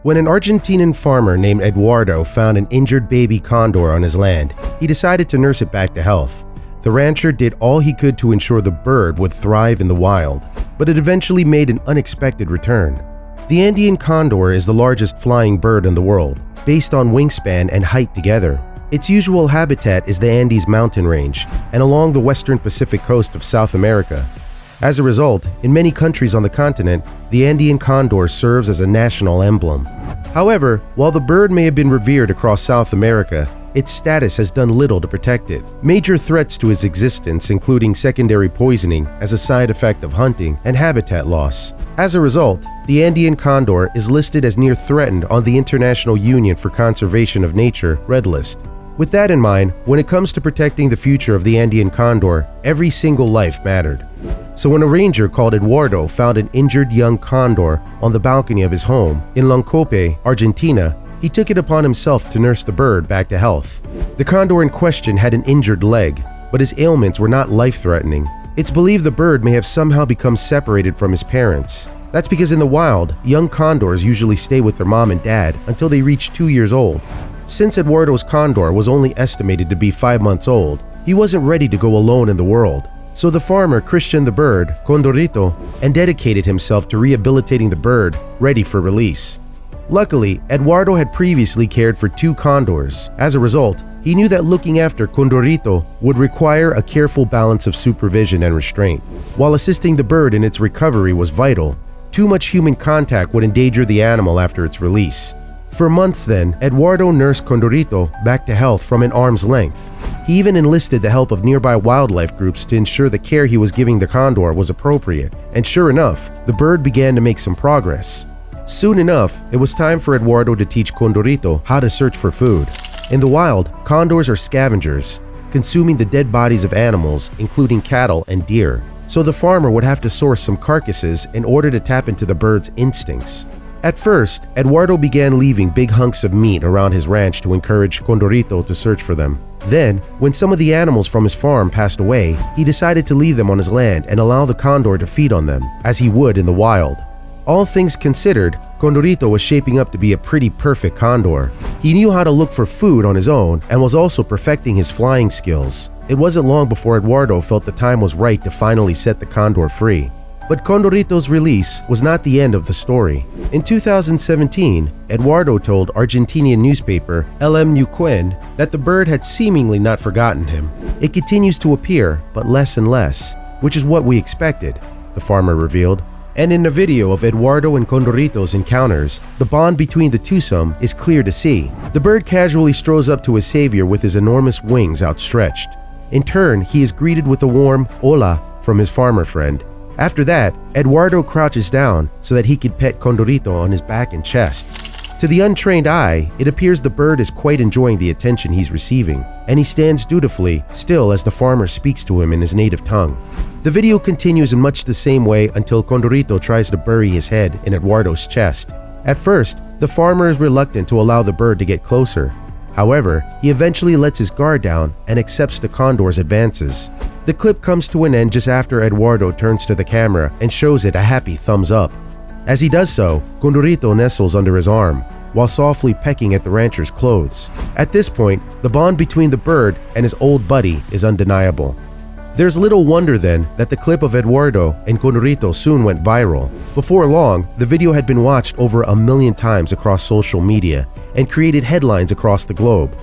When an Argentinian farmer named Edgardo found an injured baby condor on his land, he decided to nurse it back to health. The rancher did all he could to ensure the bird would thrive in the wild, but it eventually made an unexpected return. The Andean condor is the largest flying bird in the world, based on wingspan and height together. Its usual habitat is the Andes mountain range and along the western Pacific coast of South America. As a result, in many countries on the continent, the Andean condor serves as a national emblem. However, while the bird may have been revered across South America, its status has done little to protect it. Major threats to its existence including secondary poisoning as a side effect of hunting and habitat loss. As a result, the Andean condor is listed as near threatened on the International Union for Conservation of Nature Red List. With that in mind, when it comes to protecting the future of the Andean condor, every single life mattered. So when a ranger called Edgardo found an injured young condor on the balcony of his home in Loncope, Argentina, he took it upon himself to nurse the bird back to health. The condor in question had an injured leg, but his ailments were not life-threatening. It's believed the bird may have somehow become separated from his parents. That's because in the wild, young condors usually stay with their mom and dad until they reach 2 years old. Since Edgardo's condor was only estimated to be 5 months old, he wasn't ready to go alone in the world. So the farmer christened the bird Condorito and dedicated himself to rehabilitating the bird, ready for release. Luckily, Edgardo had previously cared for 2 condors. As a result, he knew that looking after Condorito would require a careful balance of supervision and restraint. While assisting the bird in its recovery was vital, too much human contact would endanger the animal after its release. For months then, Edgardo nursed Condorito back to health from an arm's length. He even enlisted the help of nearby wildlife groups to ensure the care he was giving the condor was appropriate, and sure enough, the bird began to make some progress. Soon enough, it was time for Edgardo to teach Condorito how to search for food. In the wild, condors are scavengers, consuming the dead bodies of animals, including cattle and deer, so the farmer would have to source some carcasses in order to tap into the bird's instincts. At first, Edgardo began leaving big hunks of meat around his ranch to encourage Condorito to search for them. Then, when some of the animals from his farm passed away, he decided to leave them on his land and allow the condor to feed on them, as he would in the wild. All things considered, Condorito was shaping up to be a pretty perfect condor. He knew how to look for food on his own and was also perfecting his flying skills. It wasn't long before Edgardo felt the time was right to finally set the condor free. But Condorito's release was not the end of the story. In 2017, Edgardo told Argentinian newspaper emblem that the bird had seemingly not forgotten him. It continues to appear, but less and less, which is what we expected, the farmer revealed. And in a video of Edgardo and Condorito's encounters, the bond between the twosome is clear to see. The bird casually strolls up to his savior with his enormous wings outstretched. In turn, he is greeted with a warm "Hola" from his farmer friend. After that, Edgardo crouches down so that he could pet Condorito on his back and chest. To the untrained eye, it appears the bird is quite enjoying the attention he's receiving, and he stands dutifully still as the farmer speaks to him in his native tongue. The video continues in much the same way until Condorito tries to bury his head in Edgardo's chest. At first, the farmer is reluctant to allow the bird to get closer. However, he eventually lets his guard down and accepts the condor's advances. The clip comes to an end just after Edgardo turns to the camera and shows it a happy thumbs up. As he does so, Condorito nestles under his arm, while softly pecking at the rancher's clothes. At this point, the bond between the bird and his old buddy is undeniable. There's little wonder then that the clip of Edgardo and Condorito soon went viral. Before long, the video had been watched over 1 million times across social media and created headlines across the globe.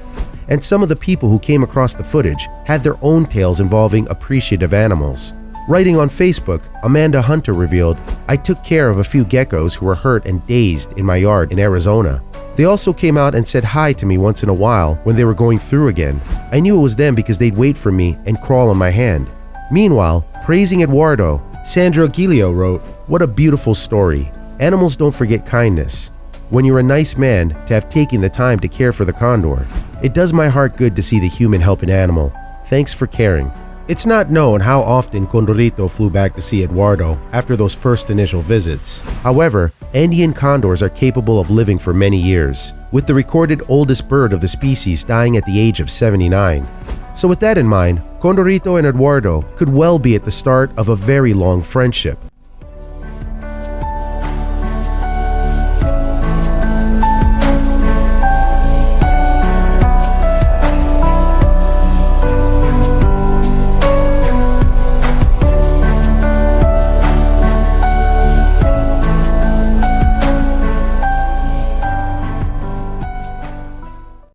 And some of the people who came across the footage had their own tales involving appreciative animals. Writing on Facebook, Amanda Hunter revealed, "I took care of a few geckos who were hurt and dazed in my yard in Arizona. They also came out and said hi to me once in a while when they were going through again. I knew it was them because they'd wait for me and crawl on my hand." Meanwhile, praising Edgardo, Sandra Gilio wrote, "What a beautiful story. Animals don't forget kindness. When you're a nice man to have taken the time to care for the condor. It does my heart good to see the human help an animal. Thanks for caring." It's not known how often Condorito flew back to see Edgardo after those first initial visits. However, Andean condors are capable of living for many years, with the recorded oldest bird of the species dying at the age of 79. So with that in mind, Condorito and Edgardo could well be at the start of a very long friendship.